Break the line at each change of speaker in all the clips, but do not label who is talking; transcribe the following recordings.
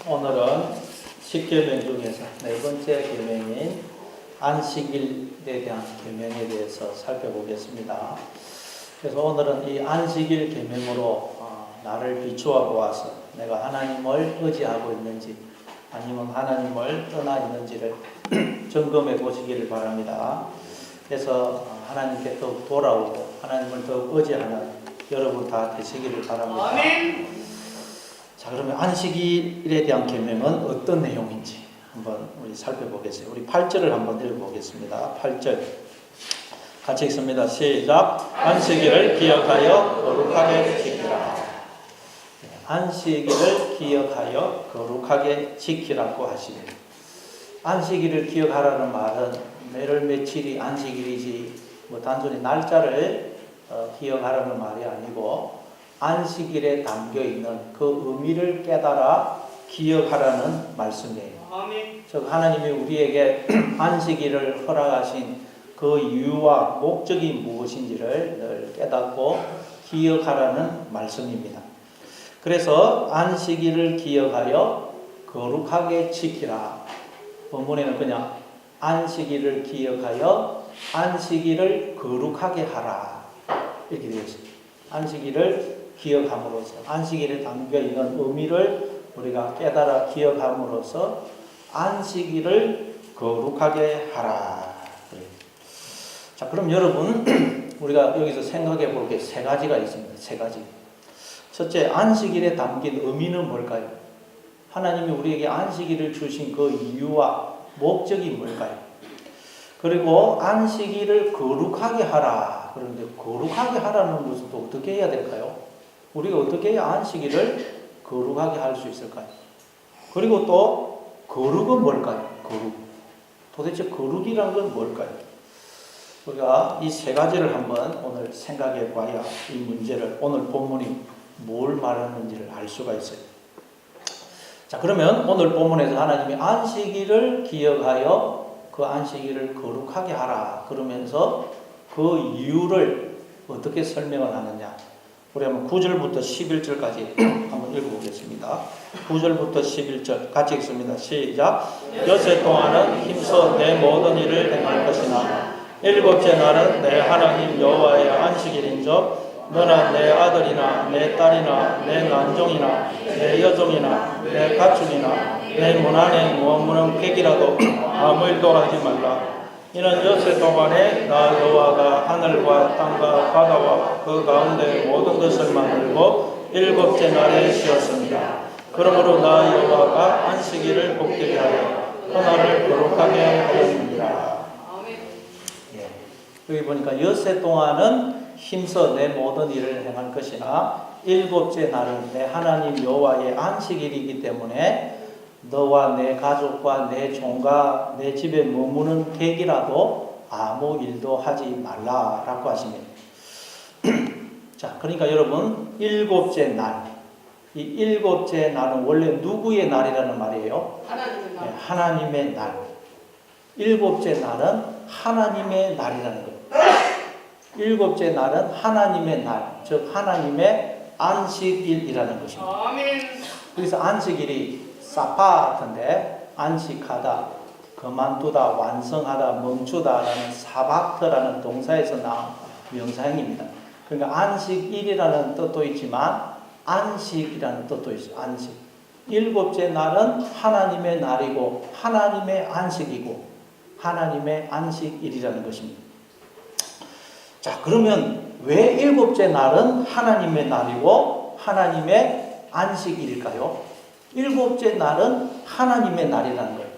오늘은 10계명 중에서 네 번째 계명인 안식일에 대한 계명에 대해서 살펴보겠습니다. 그래서 오늘은 이 안식일 계명으로 나를 비추어 보아서 내가 하나님을 의지하고 있는지 아니면 하나님을 떠나 있는지를 점검해 보시기를 바랍니다. 그래서 하나님께 더욱 돌아오고 하나님을 더욱 의지하는 여러분 다 되시기를 바랍니다.
아멘.
자, 그러면 안식일에 대한 계명은 어떤 내용인지 한번 우리 살펴보겠습니다. 우리 8절을 한번 읽어보겠습니다. 8절 같이 읽습니다. 시작. 안식일을 기억하여 거룩하게 지키라. 안식일을 기억하여 거룩하게 지키라고 하십니다. 안식일을 기억하라는 말은 매일 며칠이 안식일이지 뭐 단순히 날짜를 기억하라는 말이 아니고 안식일에 담겨있는 그 의미를 깨달아 기억하라는 말씀이에요.
아멘.
즉 하나님이 우리에게 안식일을 허락하신 그 이유와 목적이 무엇인지를 늘 깨닫고 기억하라는 말씀입니다. 그래서 안식일을 기억하여 거룩하게 지키라. 본문에는 그냥 안식일을 기억하여 안식일을 거룩하게 하라 이렇게 되어 있습니다. 안식일을 기억함으로써 안식일에 담겨있는 의미를 우리가 깨달아 기억함으로써 안식일을 거룩하게 하라. 자, 그럼 여러분 우리가 여기서 생각해 볼 게 세 가지가 있습니다. 세 가지. 첫째, 안식일에 담긴 의미는 뭘까요? 하나님이 우리에게 안식일을 주신 그 이유와 목적이 뭘까요? 그리고 안식일을 거룩하게 하라. 그런데 거룩하게 하라는 것은 또 어떻게 해야 될까요? 우리가 어떻게 해야 안식일을 거룩하게 할 수 있을까요? 그리고 또 거룩은 뭘까요? 거룩. 도대체 거룩이란 건 뭘까요? 우리가 이 세 가지를 한번 오늘 생각해 봐야 이 문제를 오늘 본문이 뭘 말하는지를 알 수가 있어요. 자, 그러면 오늘 본문에서 하나님이 안식일을 기억하여 그 안식일을 거룩하게 하라 그러면서 그 이유를 어떻게 설명을 하느냐. 우리 한번 9절부터 11절까지 한번 읽어보겠습니다. 9절부터 11절 같이 읽습니다. 시작. 엿새 동안은 힘써 내 모든 일을 행할 것이나 일곱째 날은 내 하나님 여호와의 안식일인즉 너나 내 아들이나 내 딸이나 내 난종이나 내 여종이나 내 가축이나 내 문 안에 무는 객이라도 아무 일도 하지 말라. 이는 엿새 동안에 나 여호와가 하늘과 땅과 바다와 그 가운데 모든 것을 만들고 일곱째 날에 쉬었습니다. 그러므로 나 여호와가 안식일을 복되게 하여 그 날을 거룩하게 하였느니라. 여기 보니까 엿새 동안은 힘써 내 모든 일을 행할 것이나 일곱째 날은 내 하나님 여호와의 안식일이기 때문에 너와 내 가족과 내 종과 내 집에 머무는 객이라도 아무 일도 하지 말라라고 하십니다. 자, 그러니까 여러분 일곱째 날, 이 일곱째 날은 원래 누구의 날이라는 말이에요?
하나님의 날.
네, 하나님의 날. 일곱째 날은 하나님의 날이라는 거예요. 일곱째 날은 하나님의 날, 즉 하나님의 안식일이라는 것입니다.
아멘.
그래서 안식일이 사파트인데 안식하다, 그만두다, 완성하다, 멈추다라는 사바트라는 동사에서 나온 명사형입니다. 그러니까 안식일이라는 뜻도 있지만 안식이라는 뜻도 있어요. 안식. 일곱째 날은 하나님의 날이고 하나님의 안식이고 하나님의 안식일이라는 것입니다. 자, 그러면 왜 일곱째 날은 하나님의 날이고 하나님의 안식일일까요? 일곱째 날은 하나님의 날이라는 거예요.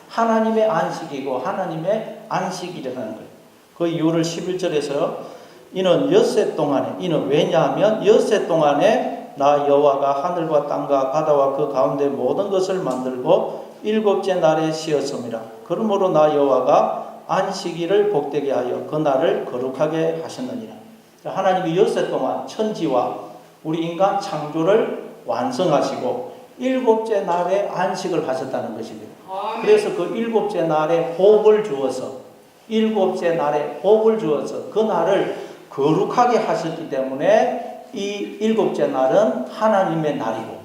하나님의 안식이고 하나님의 안식일이라는 거예요. 그 이유를 11절에서 이는 엿새 동안에, 이는 왜냐하면 엿새 동안에 나 여호와가 하늘과 땅과 바다와 그 가운데 모든 것을 만들고 일곱째 날에 쉬었습니다. 그러므로 나 여호와가 안식일을 복되게 하여 그 날을 거룩하게 하셨느니라. 하나님이 엿새 동안 천지와 우리 인간 창조를 완성하시고 일곱째 날에 안식을 하셨다는 것입니다. 그래서 그 일곱째 날에 복을 주어서 일곱째 날에 복을 주어서 그 날을 거룩하게 하셨기 때문에 이 일곱째 날은 하나님의 날이고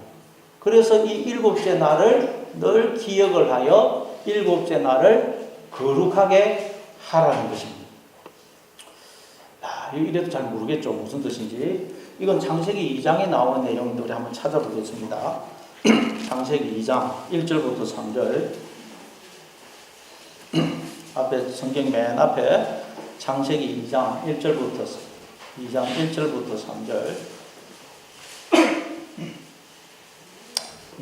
그래서 이 일곱째 날을 늘 기억을 하여 일곱째 날을 거룩하게 하라는 것입니다. 이래도 잘 모르겠죠. 무슨 뜻인지. 이건 창세기 2장에 나오는 내용인데 우리 한번 찾아보겠습니다. 창세기 2장 1절부터 3절. 앞에 성경 맨 앞에 창세기 2장 1절부터 3절.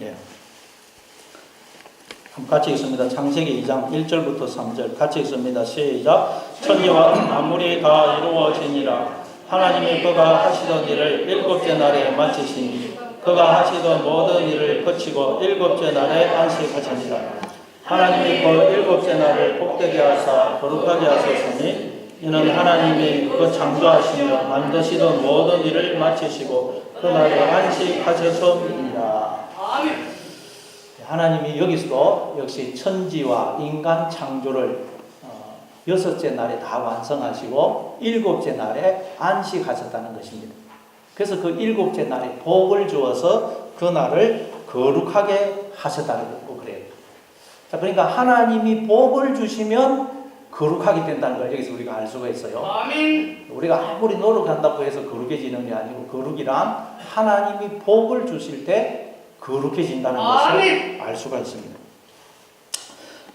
예. 같이 읽습니다. 창세기 2장 1절부터 3절 같이 읽습니다. 시작. 천지와 만물이 다 이루어지니라. 하나님이 그가 하시던 일을 일곱째 날에 마치시니 그가 하시던 모든 일을 거치고 일곱째 날에 안식하시니라. 하나님이 그 일곱째 날을 복되게 하사 거룩하게 하셨으니 이는 하나님이 그 창조하시며 만드시던 모든 일을 마치시고 그 날에 안식하셨음이니라. 아멘. 하나님이 여기서도 역시 천지와 인간 창조를 여섯째 날에 다 완성하시고 일곱째 날에 안식하셨다는 것입니다. 그래서 그 일곱째 날에 복을 주어서 그 날을 거룩하게 하셨다는 거 그래요. 자, 그러니까 하나님이 복을 주시면 거룩하게 된다는 걸 여기서 우리가 알 수가 있어요. 아멘. 우리가 아무리 노력한다고 해서 거룩해지는 게 아니고 거룩이란 하나님이 복을 주실 때 거룩해진다는 것을 알 수가 있습니다.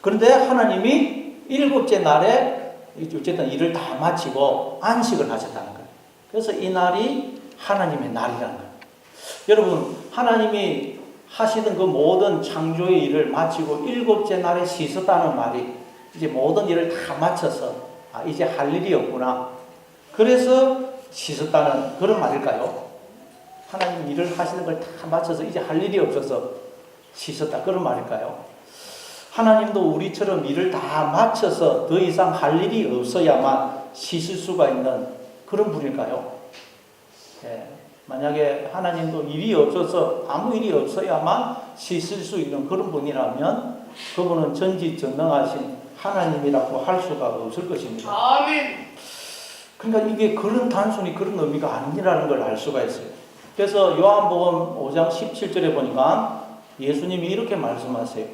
그런데 하나님이 일곱째 날에 어쨌든 일을 다 마치고 안식을 하셨다는 거예요. 그래서 이 날이 하나님의 날이라는 거예요. 여러분, 하나님이 하시던 그 모든 창조의 일을 마치고 일곱째 날에 쉬셨다는 말이 이제 모든 일을 다 마쳐서 이제 할 일이 없구나. 그래서 쉬셨다는 그런 말일까요? 하나님 일을 하시는 걸 다 마쳐서 이제 할 일이 없어서 쉬셨다. 그런 말일까요? 하나님도 우리처럼 일을 다 마쳐서 더 이상 할 일이 없어야만 쉬실 수가 있는 그런 분일까요? 예, 만약에 하나님도 일이 없어서 아무 일이 없어야만 쉬실 수 있는 그런 분이라면 그분은 전지전능하신 하나님이라고 할 수가 없을 것입니다. 아멘. 그러니까 이게 그런 단순히 그런 의미가 아니라는 걸 알 수가 있어요. 그래서 요한복음 5장 17절에 보니까 예수님이 이렇게 말씀하세요.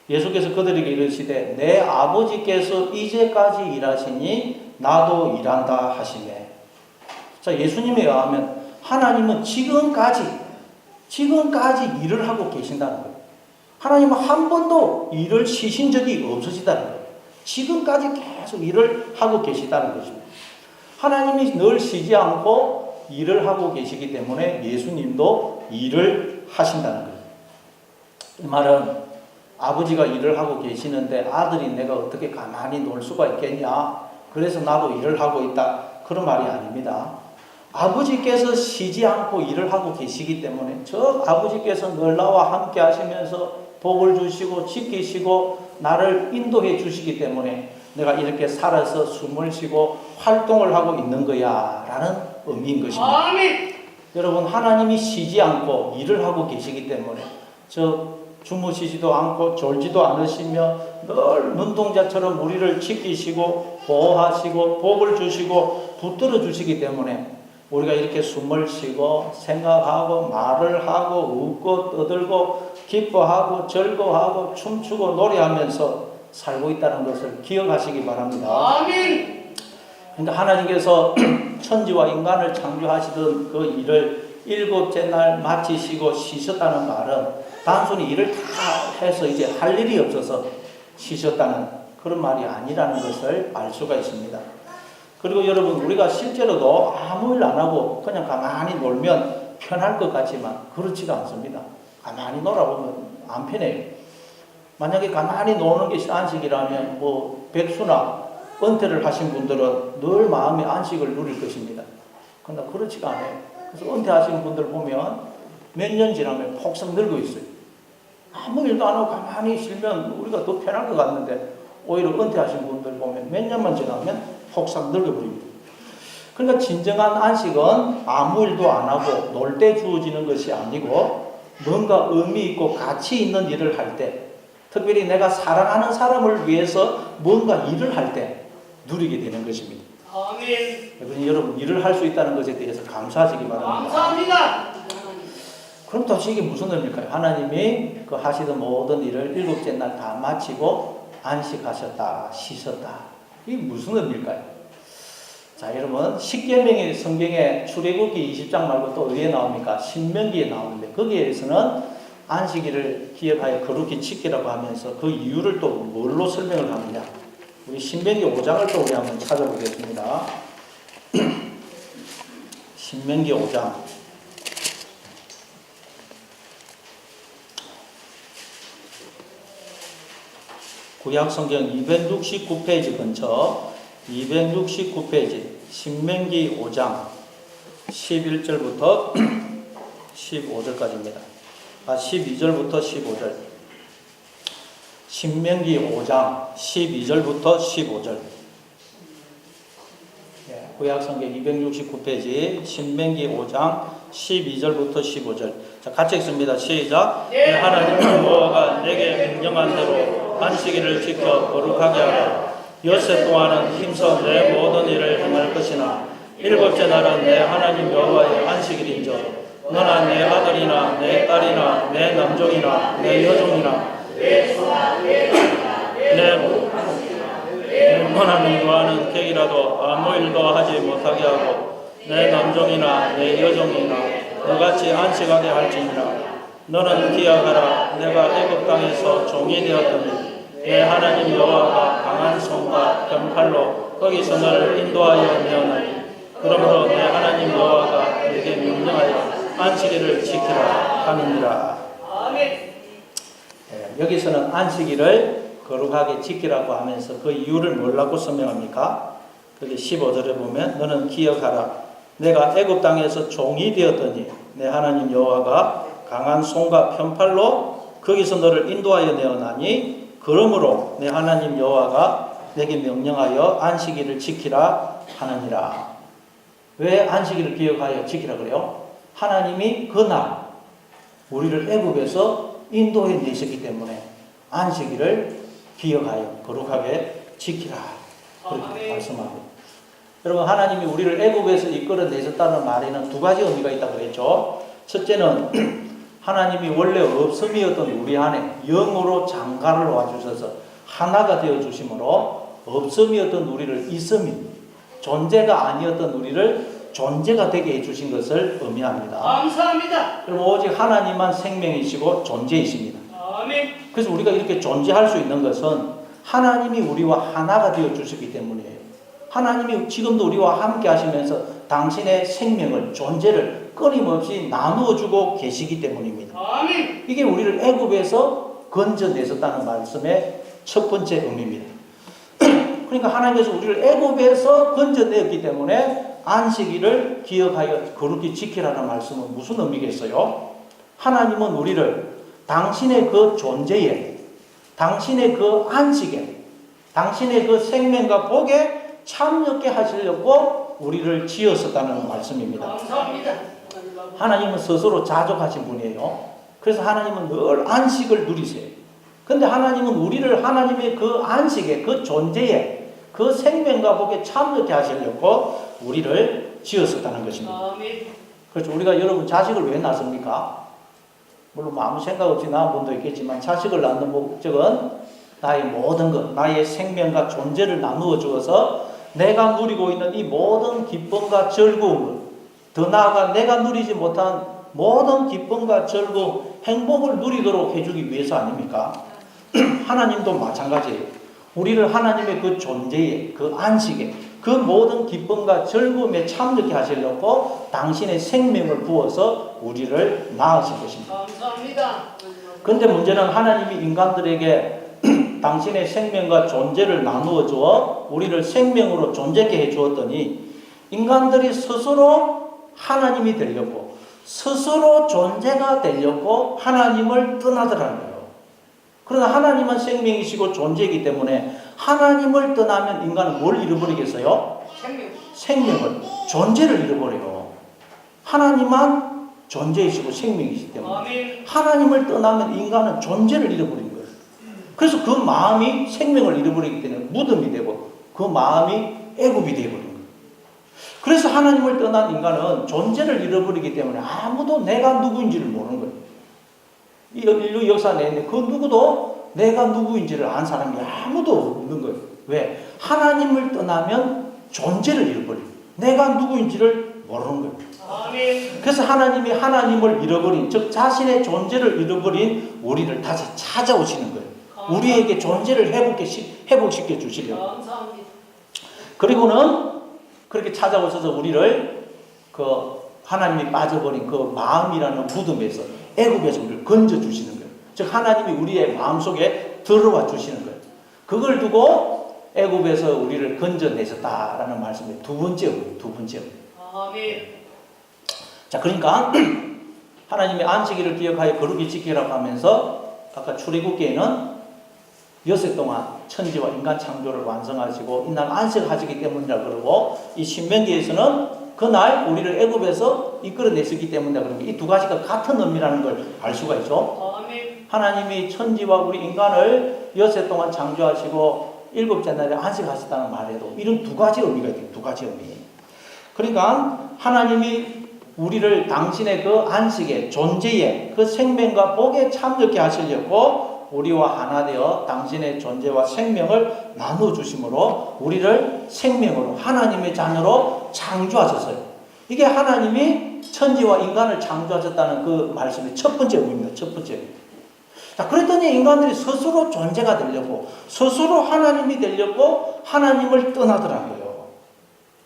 예수께서 그들에게 이르시되 내 아버지께서 이제까지 일하시니 나도 일한다 하시매. 자, 예수님에 의하면 하나님은 지금까지 일을 하고 계신다는 거예요. 하나님은 한 번도 일을 쉬신 적이 없으시다는 거예요. 지금까지 계속 일을 하고 계시다는 것입니다. 하나님이 늘 쉬지 않고 일을 하고 계시기 때문에 예수님도 일을 하신다는 거예요. 이 말은 아버지가 일을 하고 계시는데 아들이 내가 어떻게 가만히 놀 수가 있겠냐? 그래서 나도 일을 하고 있다. 그런 말이 아닙니다. 아버지께서 쉬지 않고 일을 하고 계시기 때문에 저 아버지께서 늘 나와 함께 하시면서 복을 주시고 지키시고 나를 인도해 주시기 때문에 내가 이렇게 살아서 숨을 쉬고 활동을 하고 있는 거야 라는 의미인 것입니다. 아멘. 여러분, 하나님이 쉬지 않고 일을 하고 계시기 때문에 주무시지도 않고 졸지도 않으시며 늘 눈동자처럼 우리를 지키시고 보호하시고 복을 주시고 붙들어 주시기 때문에 우리가 이렇게 숨을 쉬고 생각하고 말을 하고 웃고 떠들고 기뻐하고 즐거워하고 춤추고 노래하면서 살고 있다는 것을 기억하시기 바랍니다. 아멘. 그러니까 하나님께서 천지와 인간을 창조하시던 그 일을 일곱째 날 마치시고 쉬셨다는 말은 단순히 일을 다 해서 이제 할 일이 없어서 쉬셨다는 그런 말이 아니라는 것을 알 수가 있습니다. 그리고 여러분, 우리가 실제로도 아무 일 안 하고 그냥 가만히 놀면 편할 것 같지만 그렇지가 않습니다. 가만히 놀아보면 안 편해요. 만약에 가만히 노는 게 안식이라면 백수나 은퇴를 하신 분들은 늘 마음의 안식을 누릴 것입니다. 그러나 그렇지가 않아요. 그래서 은퇴하신 분들 보면 몇 년 지나면 폭삭 늙어 있어요. 아무 일도 안 하고 가만히 쉬면 우리가 더 편할 것 같는데 오히려 은퇴하신 분들 보면 몇 년만 지나면 폭삭 늙어버립니다. 그러니까 진정한 안식은 아무 일도 안 하고 놀 때 주어지는 것이 아니고 뭔가 의미 있고 가치 있는 일을 할 때, 특별히 내가 사랑하는 사람을 위해서 뭔가 일을 할 때 누리게 되는 것입니다. 아멘. 여러분, 일을 할 수 있다는 것에 대해서 감사하시기 바랍니다. 감사합니다. 그럼 도대체 이게 무슨 의미일까요? 하나님이 그 하시던 모든 일을 일곱째 날 다 마치고 안식하셨다, 쉬셨다. 이게 무슨 의미일까요? 자, 여러분, 십계명이 성경에 출애굽기 20장 말고 또 어디에 나옵니까? 신명기에 나오는데 거기에서는 안식일을 기억하여 거룩히 지키라고 하면서 그 이유를 또 뭘로 설명을 합니다. 우리 신명기 5장을 또 우리 한번 찾아보겠습니다. 신명기 5장. 구약성경 269페이지 근처 269페이지 신명기 5장 11절부터 15절까지입니다. 12절부터 15절. 신명기 5장 12절부터 15절. 구약성경 269페이지 신명기 5장 12절부터 15절. 자, 같이 읽습니다. 시작. 내 하나님 여호와가 내게 명령한 대로 안식일을 지켜 거룩하게 하라. 엿새 동안은 힘써 내 모든 일을 행할 것이나 일곱째 날은 내 하나님 여호와의 안식일인즉 너나 내 아들이나 내 딸이나 내 남종이나 내 여종이나 내 원하는 거하는 객이라도 아무 일도 하지 못하게 하고 내 남종이나 내 여종이나 너같이 안식하게 할지니라. 너는 기억하라. 내가 애굽 땅에서 종이 되었더니 내 하나님 여호와가 강한 손과 병칼로 거기서 너를 인도하여 내어나니 그러므로 내 하나님 여호와가 내게 명령하여 안식일을 지키라 하느니라. 여기서는 안식일을 거룩하게 지키라고 하면서 그 이유를 뭐라고 설명합니까? 거기 15절에 보면 너는 기억하라. 내가 애굽 땅에서 종이 되었더니 내 하나님 여호와가 강한 손과 편팔로 거기서 너를 인도하여 내어나니 그러므로 내 하나님 여호와가 내게 명령하여 안식일을 지키라 하느니라. 왜 안식일을 기억하여 지키라 그래요? 하나님이 그날 우리를 애굽에서 인도해 내셨기 때문에 안식일을 기억하여 거룩하게 지키라 그렇게 말씀합니다. 여러분, 하나님이 우리를 애굽에서 이끌어 내셨다는 말에는 두 가지 의미가 있다고 그랬죠. 첫째는 하나님이 원래 없음이었던 우리 안에 영으로 장가를 와주셔서 하나가 되어주심으로 없음이었던 우리를 있음이, 존재가 아니었던 우리를 존재가 되게 해주신 것을 의미합니다.
감사합니다.
그럼 오직 하나님만 생명이시고 존재이십니다.
아멘.
그래서 우리가 이렇게 존재할 수 있는 것은 하나님이 우리와 하나가 되어주셨기 때문이에요. 하나님이 지금도 우리와 함께 하시면서 당신의 생명을, 존재를 끊임없이 나누어주고 계시기 때문입니다.
아멘.
이게 우리를 애굽에서 건져내셨다는 말씀의 첫 번째 의미입니다. 그러니까 하나님께서 우리를 애굽에서 건져내었기 때문에 안식일을 기억하여 거룩히 지키라는 말씀은 무슨 의미겠어요? 하나님은 우리를 당신의 그 존재에, 당신의 그 안식에, 당신의 그 생명과 복에 참여하게 하시려고 우리를 지었었다는 말씀입니다.
감사합니다.
하나님은 스스로 자족하신 분이에요. 그래서 하나님은 늘 안식을 누리세요. 근데 하나님은 우리를 하나님의 그 안식에, 그 존재에, 그 생명과 복에 참여하게 하시려고 우리를 지었었다는 것입니다.
아멘.
그렇죠. 우리가 여러분 자식을 왜 낳습니까? 물론 아무 생각 없이 낳은 분도 있겠지만 자식을 낳는 목적은 나의 모든 것, 나의 생명과 존재를 나누어 주어서 내가 누리고 있는 이 모든 기쁨과 즐거움을, 더 나아가 내가 누리지 못한 모든 기쁨과 즐거움, 행복을 누리도록 해주기 위해서 아닙니까? 하나님도 마찬가지예요. 우리를 하나님의 그 존재에, 그 안식에, 그 모든 기쁨과 즐거움에 참여하게 하시려고 당신의 생명을 부어서 우리를 낳으신 것입니다.
감사합니다.
그런데 문제는 하나님이 인간들에게 당신의 생명과 존재를 나누어 주어 우리를 생명으로 존재케 해 주었더니 인간들이 스스로 하나님이 되려고 스스로 존재가 되려고 하나님을 떠나더라는 거예요. 그러나 하나님은 생명이시고 존재이기 때문에 하나님을 떠나면 인간은 뭘 잃어버리겠어요? 생명을, 존재를 잃어버려요. 하나님만 존재이시고 생명이시기 때문에 하나님을 떠나면 인간은 존재를 잃어버린 거예요. 그래서 그 마음이 생명을 잃어버리기 때문에 무덤이 되고 그 마음이 애굽이 되어버린 거예요. 그래서 하나님을 떠난 인간은 존재를 잃어버리기 때문에 아무도 내가 누구인지를 모르는 거예요. 이 인류 역사 내내 그 누구도 내가 누구인지를 아는 사람이 아무도 없는 거예요. 왜? 하나님을 떠나면 존재를 잃어버려요. 내가 누구인지를 모르는 거예요.
아멘.
그래서 하나님이 하나님을 잃어버린, 즉 자신의 존재를 잃어버린 우리를 다시 찾아오시는 거예요. 우리에게 존재를 회복시켜 주시려고.
감사합니다.
그리고는 그렇게 찾아오셔서 우리를 그 하나님이 빠져버린 그 마음이라는 무덤에서 애굽에서 우리를 건져 주시는 거예요. 즉 하나님이 우리의 마음속에 들어와 주시는 거예요. 그걸 두고 애굽에서 우리를 건져내셨다라는 말씀이 두 번째 의미, 두 번째 의미.
아멘.
자, 그러니까 하나님의 안식일을 기억하여 거룩히 지키라고 하면서 아까 출애굽기에는 6일 동안 천지와 인간 창조를 완성하시고 이날 안식하시기 때문이라 그러고, 이 신명기에서는 그날 우리를 애굽에서 이끌어내시기 때문이라 그러고, 이 두 가지가 같은 의미라는 걸 알 수가 있죠.
아멘.
하나님이 천지와 우리 인간을 6일 동안 창조하시고 일곱째 날에 안식하셨다는 말에도 이런 두 가지 의미가 있대요. 두 가지 의미. 그러니까 하나님이 우리를 당신의 그 안식의 존재의 그 생명과 복에 참여케 하시려고 우리와 하나 되어 당신의 존재와 생명을 나누어 주심으로 우리를 생명으로 하나님의 자녀로 창조하셨어요. 이게 하나님이 천지와 인간을 창조하셨다는 그 말씀의 첫 번째 의미입니다. 첫 번째 의미. 자, 그랬더니 인간들이 스스로 존재가 되려고, 스스로 하나님이 되려고 하나님을 떠나더라고요.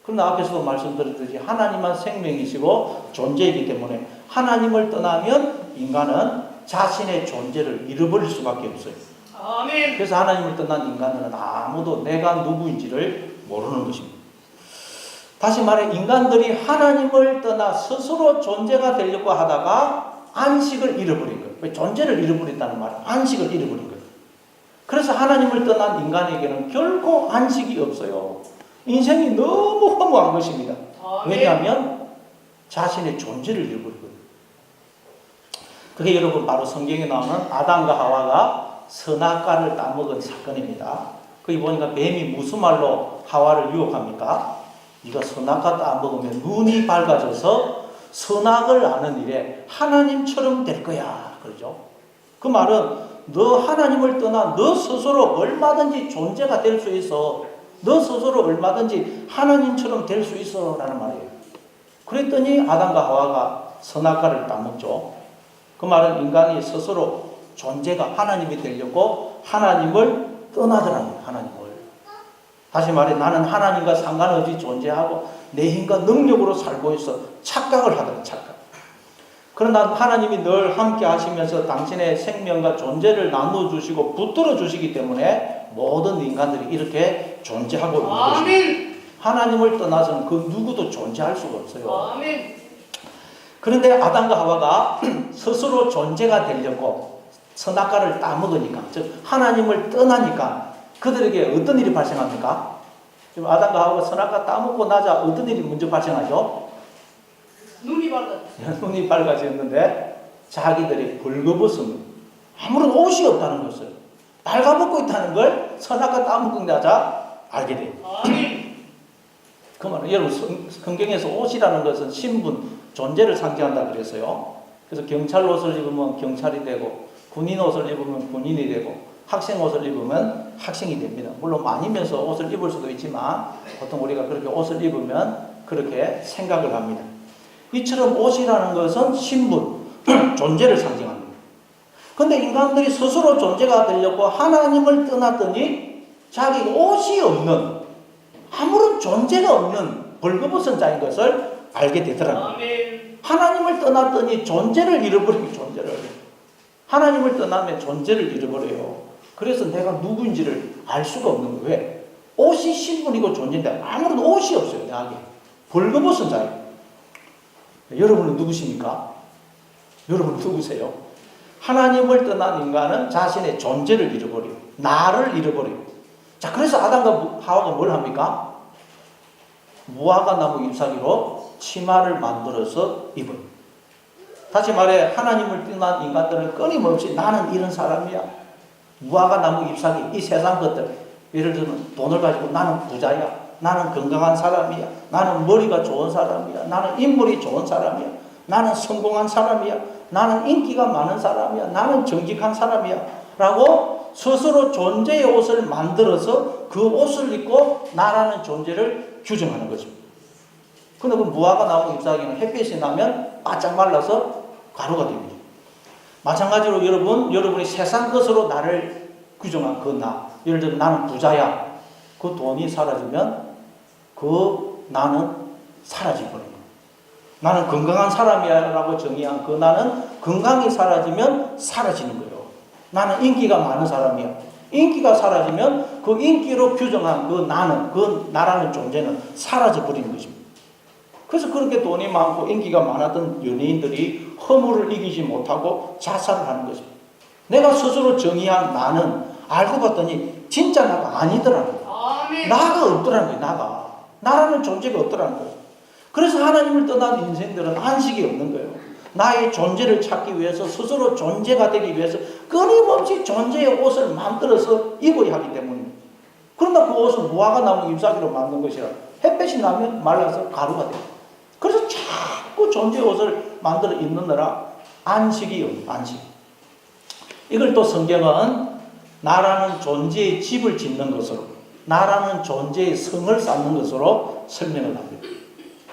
그러나 앞에서도 말씀드렸듯이 하나님만 생명이시고 존재이기 때문에 하나님을 떠나면 인간은 자신의 존재를 잃어버릴 수밖에 없어요.
아멘.
그래서 하나님을 떠난 인간은 아무도 내가 누구인지를 모르는 것입니다. 다시 말해 인간들이 하나님을 떠나 스스로 존재가 되려고 하다가 안식을 잃어버린 거예요. 왜? 존재를 잃어버린다는 말은 안식을 잃어버린 거예요. 그래서 하나님을 떠난 인간에게는 결코 안식이 없어요. 인생이 너무 허무한 것입니다. 왜냐하면 자신의 존재를 잃어버리거든요. 그게 여러분 바로 성경에 나오는 아담과 하와가 선악과를 따먹은 사건입니다. 거기 보니까 뱀이 무슨 말로 하와를 유혹합니까? 네가 선악과 따먹으면 눈이 밝아져서 선악을 아는 일에 하나님처럼 될 거야. 그러죠? 그 말은 너 하나님을 떠나 너 스스로 얼마든지 존재가 될 수 있어. 너 스스로 얼마든지 하나님처럼 될 수 있어 라는 말이에요. 그랬더니 아담과 하와가 선악과를 따먹죠. 그 말은 인간이 스스로 존재가 하나님이 되려고 하나님을 떠나더라고요. 하나님을. 다시 말해 나는 하나님과 상관없이 존재하고 내 힘과 능력으로 살고 있어 착각을 하더라. 착각. 그러나 하나님이 늘 함께 하시면서 당신의 생명과 존재를 나누어 주시고 붙들어 주시기 때문에 모든 인간들이 이렇게 존재하고 있는 것입니다. 하나님을 떠나서는 그 누구도 존재할 수가 없어요.
아멘.
그런데 아담과 하와가 스스로 존재가 되려고 선악과를 따먹으니까, 즉 하나님을 떠나니까 그들에게 어떤 일이 발생합니까? 지금 아담과 하와가 선악과 따먹고 나자 어떤 일이 먼저 발생하죠?
눈이 밝았다.
눈이 밝아졌는데 자기들이 벌거벗은 아무런 옷이 없다는 것을, 발가벗고 있다는 걸 선악과 따먹고 나자 알게 돼요.
아멘.
그 말은 여러분 성경에서 옷이라는 것은 신분, 존재를 상징한다 그랬어요. 그래서 경찰 옷을 입으면 경찰이 되고 군인 옷을 입으면 군인이 되고 학생 옷을 입으면 학생이 됩니다. 물론 많이면서 옷을 입을 수도 있지만 보통 우리가 그렇게 옷을 입으면 그렇게 생각을 합니다. 이처럼 옷이라는 것은 신분, 존재를 상징합니다. 그런데 인간들이 스스로 존재가 되려고 하나님을 떠났더니 자기 옷이 없는, 아무런 존재가 없는 벌거벗은 자인 것을 알게 되더라고요.
아멘.
하나님을 떠났더니 존재를 잃어버리고, 존재를. 하나님을 떠나면 존재를 잃어버려요. 그래서 내가 누구인지를 알 수가 없는 거예요. 왜? 옷이 신분이고 존재인데 아무런 옷이 없어요. 나에게. 벌거벗은 자예요. 여러분은 누구십니까? 여러분은 누구세요? 하나님을 떠난 인간은 자신의 존재를 잃어버려요. 나를 잃어버려요. 자, 그래서 아담과 하와가 뭘 합니까? 무화과 나무 잎사귀로 치마를 만들어서 입어요. 다시 말해 하나님을 떠난 인간들은 끊임없이 나는 이런 사람이야. 무화과 나무 잎사귀, 이 세상 것들, 예를 들면 돈을 가지고 나는 부자야. 나는 건강한 사람이야. 나는 머리가 좋은 사람이야. 나는 인물이 좋은 사람이야. 나는 성공한 사람이야. 나는 인기가 많은 사람이야. 나는 정직한 사람이야. 라고 스스로 존재의 옷을 만들어서 그 옷을 입고 나라는 존재를 규정하는 거죠. 근데 그 무화과 나무 잎사귀는 햇빛이 나면 바짝 말라서 가루가 됩니다. 마찬가지로 여러분이 세상 것으로 나를 규정한 그 나. 예를 들어 나는 부자야. 그 돈이 사라지면 그 나는 사라져버린 거예요. 나는 건강한 사람이야 라고 정의한 그 나는 건강이 사라지면 사라지는 거예요. 나는 인기가 많은 사람이야. 인기가 사라지면 그 인기로 규정한 그 나는, 그 나라는 존재는 사라져버리는 것입니다. 그래서 그렇게 돈이 많고 인기가 많았던 연예인들이 허물을 이기지 못하고 자살을 하는 것입니다. 내가 스스로 정의한 나는 알고 봤더니 진짜 나가 아니더라고요.
아멘.
나가 없더라는 거예요. 나가. 나라는 존재가 없더라는 거예요. 그래서 하나님을 떠난 인생들은 안식이 없는 거예요. 나의 존재를 찾기 위해서 스스로 존재가 되기 위해서 끊임없이 존재의 옷을 만들어서 입어야 하기 때문입니다. 그러나 그 옷은 무화과 나무 잎사귀로 만든 것이라 햇볕이 나면 말라서 가루가 돼요. 그래서 자꾸 존재의 옷을 만들어 입느라 안식이 없는 안식. 이걸 또 성경은 나라는 존재의 집을 짓는 것으로, 나라는 존재의 성을 쌓는 것으로 설명을 합니다.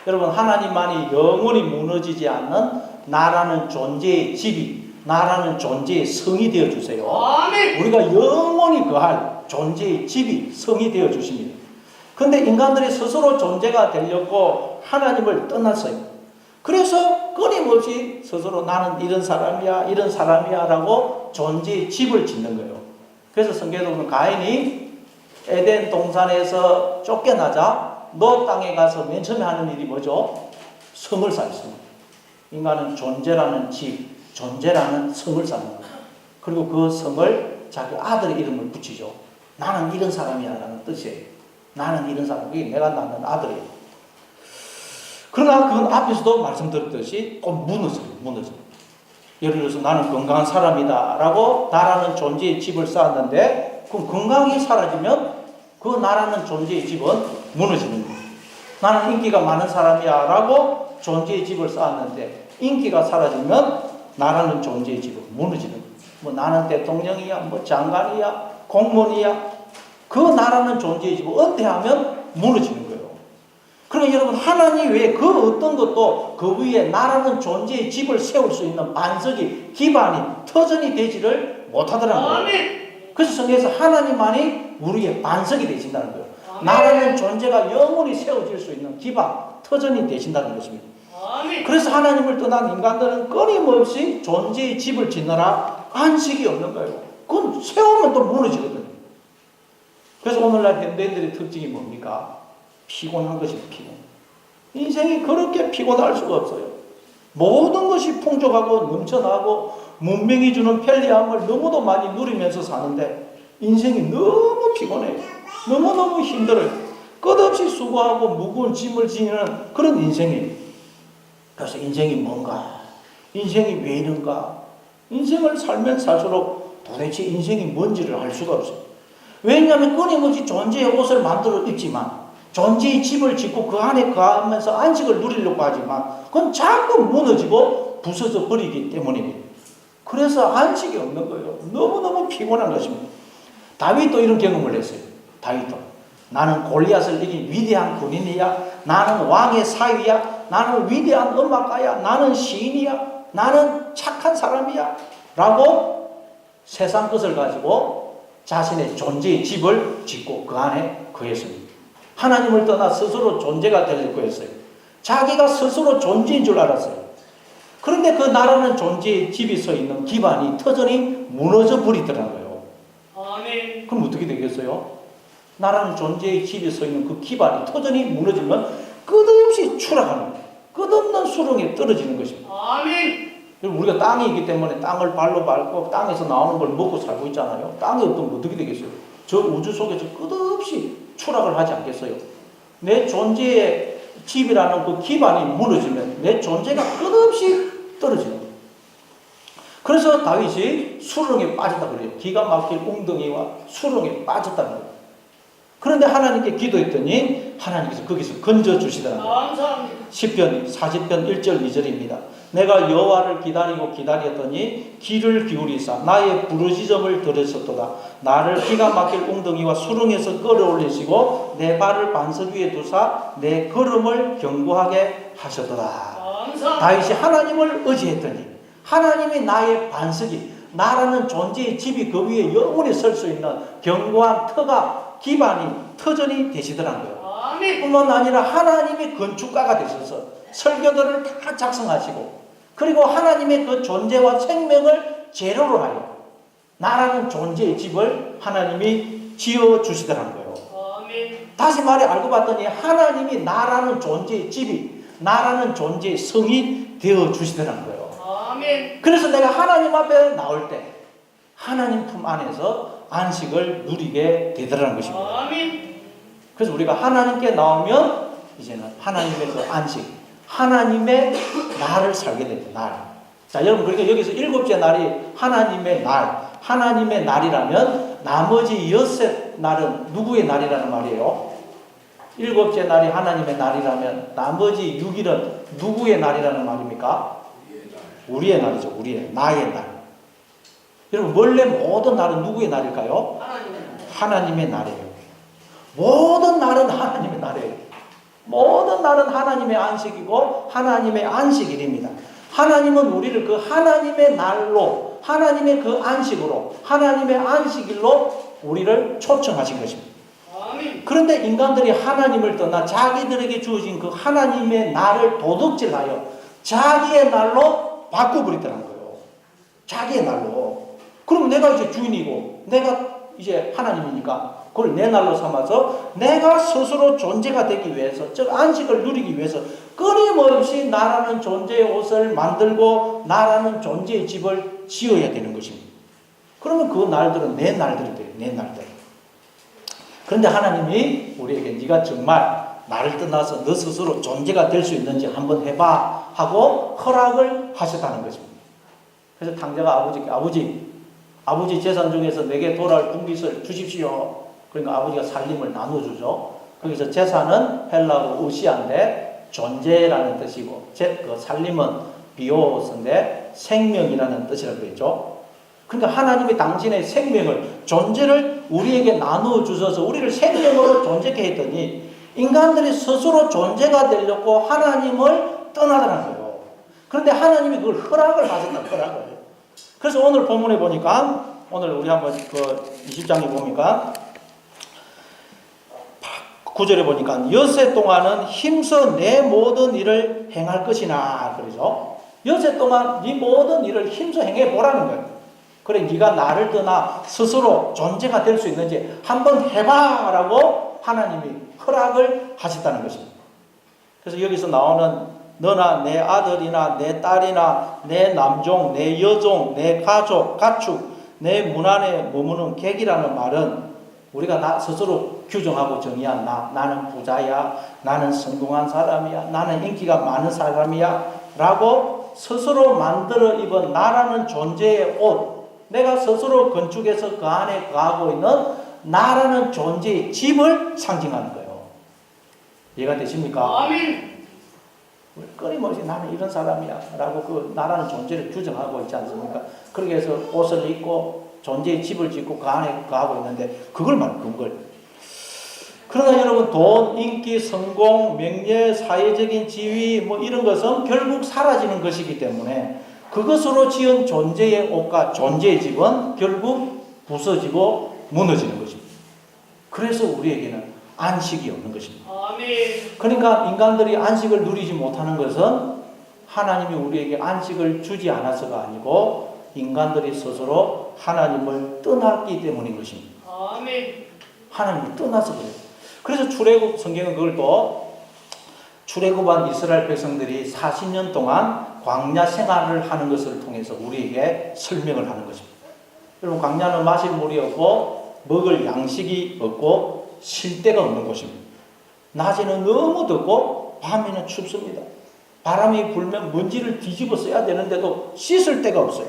여러분, 하나님만이 영원히 무너지지 않는 나라는 존재의 집이, 나라는 존재의 성이 되어주세요.
아멘.
우리가 영원히 거할 존재의 집이 성이 되어주십니다. 그런데 인간들이 스스로 존재가 되려고 하나님을 떠났어요. 그래서 끊임없이 스스로 나는 이런 사람이야, 이런 사람이야 라고 존재의 집을 짓는 거예요. 그래서 성경에 보면 가인이 에덴 동산에서 쫓겨나자 노 땅에 가서 맨 처음에 하는 일이 뭐죠? 성을 쌓습니다. 인간은 존재라는 집, 존재라는 성을 쌓는 거예요. 그리고 그 성을 자기 아들의 이름을 붙이죠. 나는 이런 사람이야 라는 뜻이에요. 나는 이런 사람, 그게 내가 낳는 아들이에요. 그러나 그건 앞에서도 말씀드렸듯이 꼭 무너져요. 예를 들어서 나는 건강한 사람이다 라고 나라는 존재의 집을 쌓았는데 그럼 건강이 사라지면 그 나라는 존재의 집은 무너지는 거예요. 나는 인기가 많은 사람이야 라고 존재의 집을 쌓았는데 인기가 사라지면 나라는 존재의 집은 무너지는 거예요. 뭐 나는 대통령이야, 뭐 장관이야, 공무원이야. 그 나라는 존재의 집을 은퇴하면 무너지는 거예요. 그러니까 여러분, 하나님 외에 그 어떤 것도 그 위에 나라는 존재의 집을 세울 수 있는 반석이, 기반이, 터전이 되지를 못하더라는 거예요.
아멘.
그래서 성경에서 하나님만이 우리의 반석이 되신다는 거예요.
아멘.
나라는 존재가 영원히 세워질 수 있는 기반, 터전이 되신다는 것입니다.
아멘.
그래서 하나님을 떠난 인간들은 끊임없이 존재의 집을 짓느라 안식이 없는 거예요. 그건 세우면 또 무너지거든요. 그래서 오늘날 현대인들의 특징이 뭡니까? 피곤한 것입니다. 피곤. 인생이 그렇게 피곤할 수가 없어요. 모든 것이 풍족하고 넘쳐나고 문명이 주는 편리함을 너무도 많이 누리면서 사는데 인생이 너무 피곤해요. 너무너무 힘들어요. 끝없이 수고하고 무거운 짐을 지니는 그런 인생이에요. 그래서 인생이 뭔가? 인생이 왜 이런가? 인생을 살면 살수록 도대체 인생이 뭔지를 알 수가 없어요. 왜냐하면 끊임없이 존재의 옷을 만들어 입지만 존재의 집을 짓고 그 안에 거하면서 안식을 누리려고 하지만 그건 자꾸 무너지고 부서져 버리기 때문입니다. 그래서 안식이 없는 거예요. 너무너무 피곤한 것입니다. 다윗도 이런 경험을 했어요. 다윗도. 나는 골리앗을 이긴 위대한 군인이야. 나는 왕의 사위야. 나는 위대한 음악가야. 나는 시인이야. 나는 착한 사람이야. 라고 세상 것을 가지고 자신의 존재의 집을 짓고 그 안에 거했습니다. 하나님을 떠나 스스로 존재가 되려고 했어요. 자기가 스스로 존재인 줄 알았어요. 그런데 그 나라는 존재의 집이 서 있는 기반이, 터전이 무너져 버리더라고요.
아멘.
그럼 어떻게 되겠어요? 나라는 존재의 집이 서 있는 그 기반이, 터전이 무너지면 끝없이 추락하는 거예요. 끝없는 수렁에 떨어지는 것입니다.
아멘.
우리가 땅이 있기 때문에 땅을 발로 밟고 땅에서 나오는 걸 먹고 살고 있잖아요. 땅이 없으면 어떻게 되겠어요? 저 우주 속에서 끝없이 추락을 하지 않겠어요? 내 존재의 집이라는 그 기반이 무너지면 내 존재가 끝없이 떨어지는 거예요. 그래서 다윗이 수렁에 빠졌다 그래요. 기가 막힐 웅덩이와 수렁에 빠졌다는 거예요. 그런데 하나님께 기도했더니 하나님께서 거기서 건져주시더라고요.
감사합니다.
시편 40편 1절 2절입니다. 내가 여호와를 기다리고 기다렸더니 귀를 기울이사 나의 부르짖음을 들으셨도다. 나를 기가 막힐 웅덩이와 수렁에서 끌어올리시고 내 발을 반석 위에 두사 내 걸음을 견고하게 하셨도다.
감사합니다.
다윗이 하나님을 의지했더니 하나님이 나의 반석이, 나라는 존재의 집이 그 위에 영원히 설 수 있는 견고한 터가, 기반이, 터전이 되시더라고요.
아멘.
뿐만 아니라 하나님이 건축가가 되셔서 설교들을 다 작성하시고, 그리고 하나님의 그 존재와 생명을 재료로 하여 나라는 존재의 집을 하나님이 지어주시더라고요.
아멘.
다시 말해 알고 봤더니 하나님이 나라는 존재의 집이, 나라는 존재의 성이 되어주시더라고요.
아멘.
그래서 내가 하나님 앞에 나올 때 하나님 품 안에서 안식을 누리게 되더라는 것입니다.
아멘.
그래서 우리가 하나님께 나오면 이제는 하나님의 그 안식, 하나님의 날을 살게 됩니다. 날. 자, 여러분, 그러니까 여기서 일곱째 날이 하나님의 날, 하나님의 날이라면 나머지 여섯 날은 누구의 날이라는 말이에요? 일곱째 날이 하나님의 날이라면 나머지 6일은 누구의 날이라는 말입니까? 우리의 날이죠. 우리의, 나의 날. 여러분, 원래 모든 날은 누구의 날일까요? 하나님의 날이에요. 모든 날은 하나님의 날이에요. 모든 날은 하나님의 안식이고 하나님의 안식일입니다. 하나님은 우리를 그 하나님의 날로, 하나님의 그 안식으로, 하나님의 안식일로 우리를 초청하신 것입니다.
아멘.
그런데 인간들이 하나님을 떠나 자기들에게 주어진 그 하나님의 날을 도둑질하여 자기의 날로 바꿔버리더라는 거예요. 자기의 날로. 그럼 내가 이제 주인이고 내가 이제 하나님이니까 그걸 내 날로 삼아서 내가 스스로 존재가 되기 위해서, 즉 안식을 누리기 위해서 끊임없이 나라는 존재의 옷을 만들고 나라는 존재의 집을 지어야 되는 것입니다. 그러면 그 날들은 내 날들이 돼요. 내 날들. 그런데 하나님이 우리에게 네가 정말 나를 떠나서 너 스스로 존재가 될 수 있는지 한번 해봐 하고 허락을 하셨다는 것입니다. 그래서 탕자가 아버지 재산 중에서 내게 돌아올 분깃을 주십시오. 그러니까 아버지가 살림을 나눠주죠. 거기서 재산은 헬라어 우시아인데 존재라는 뜻이고, 그 살림은 비오스인데 생명이라는 뜻이라고 그랬죠. 그러니까 하나님이 당신의 생명을, 존재를 우리에게 나누어 주셔서 우리를 생명으로 존재케 했더니 인간들이 스스로 존재가 되려고 하나님을 떠나더라는 거예요. 그런데 하나님이 그걸 허락을 하셨다, 허락을. 그래서 오늘 본문에 보니까, 오늘 우리 한번 그 20장에 보니까 9절에 보니까 엿새 동안은 힘써 내 모든 일을 행할 것이나 그러죠. 엿새 동안 네 모든 일을 힘써 행해 보라는 거예요. 그래, 네가 나를 떠나 스스로 존재가 될 수 있는지 한번 해봐라고 하나님이 허락을 하셨다는 것입니다. 그래서 여기서 나오는 너나 내 아들이나 내 딸이나 내 남종, 내 여종, 내 가족, 가축, 내 문 안에 머무는 객이라는 말은 우리가 나 스스로 규정하고 정의한 나는 부자야, 나는 성공한 사람이야, 나는 인기가 많은 사람이야 라고 스스로 만들어 입은 나라는 존재의 옷, 내가 스스로 건축해서 그 안에 거하고 있는 나라는 존재의 집을 상징하는 거예요. 이해가 되십니까?
아멘.
끊임없이 나는 이런 사람이야 라고 그 나라는 존재를 규정하고 있지 않습니까? 그렇게 해서 옷을 입고 존재의 집을 짓고 그 안에 거하고 있는데 그걸 말하는 걸. 그러나 여러분, 돈, 인기, 성공, 명예, 사회적인 지위 뭐 이런 것은 결국 사라지는 것이기 때문에 그것으로 지은 존재의 옷과 존재의 집은 결국 부서지고 무너지는 것입니다. 그래서 우리에게는 안식이 없는 것입니다.
아멘.
그러니까 인간들이 안식을 누리지 못하는 것은 하나님이 우리에게 안식을 주지 않아서가 아니고 인간들이 스스로 하나님을 떠났기 때문인 것입니다.
아멘.
하나님을 떠나서 그래요. 그래서 출애굽 성경은 그걸 또 출애굽한 이스라엘 백성들이 40년 동안 광야 생활을 하는 것을 통해서 우리에게 설명을 하는 것입니다. 여러분, 광야는 마실 물이 없고 먹을 양식이 없고 쉴 데가 없는 곳입니다. 낮에는 너무 덥고 밤에는 춥습니다. 바람이 불면 먼지를 뒤집어 써야 되는데도 씻을 데가 없어요.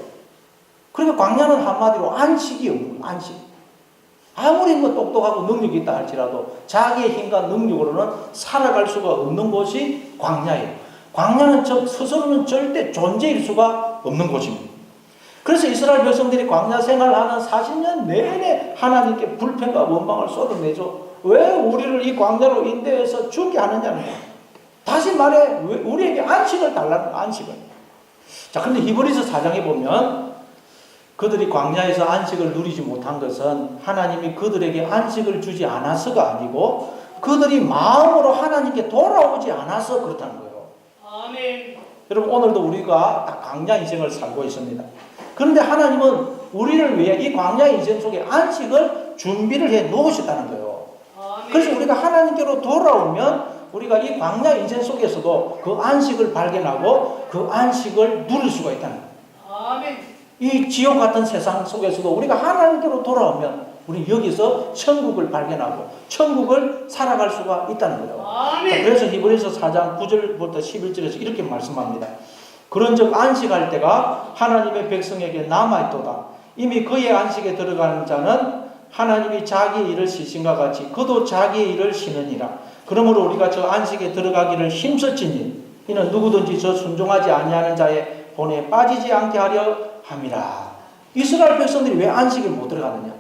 그러니까 광야는 한마디로 안식이 없는 거예요. 안식. 아무리 뭐 똑똑하고 능력이 있다 할지라도 자기의 힘과 능력으로는 살아갈 수가 없는 곳이 광야예요. 광야는 스스로는 절대 존재일 수가 없는 곳입니다. 그래서 이스라엘 백성들이 광야 생활하는 40년 내내 하나님께 불평과 원망을 쏟아내죠. 왜 우리를 이 광야로 인도해서 죽게 하느냐는 거예요. 다시 말해 우리에게 안식을 달라는 안식을. 자, 근데 히브리서 4장에 보면 그들이 광야에서 안식을 누리지 못한 것은 하나님이 그들에게 안식을 주지 않아서가 아니고 그들이 마음으로 하나님께 돌아오지 않아서 그렇다는 거예요.
아멘.
여러분 오늘도 우리가 다 광야 인생을 살고 있습니다. 그런데 하나님은 우리를 위해 이 광야 인생 속에 안식을 준비를 해 놓으셨다는 거예요.
아멘.
그래서 우리가 하나님께로 돌아오면 우리가 이 광야 인생 속에서도 그 안식을 발견하고 그 안식을 누릴 수가 있다는 거예요.
아멘.
이 지옥 같은 세상 속에서도 우리가 하나님께로 돌아오면 우리 여기서 천국을 발견하고 천국을 살아갈 수가 있다는 거예요.
아멘.
그래서 히브리서 4장 9절부터 11절에서 이렇게 말씀합니다. 그런즉 안식할 때가 하나님의 백성에게 남아있도다. 이미 그의 안식에 들어가는 자는 하나님이 자기의 일을 쉬신과 같이 그도 자기의 일을 쉬느니라. 그러므로 우리가 저 안식에 들어가기를 힘썼지니 이는 누구든지 저 순종하지 아니하는 자의 본에 빠지지 않게 하려 함이라. 이스라엘 백성들이 왜 안식에 못 들어가느냐?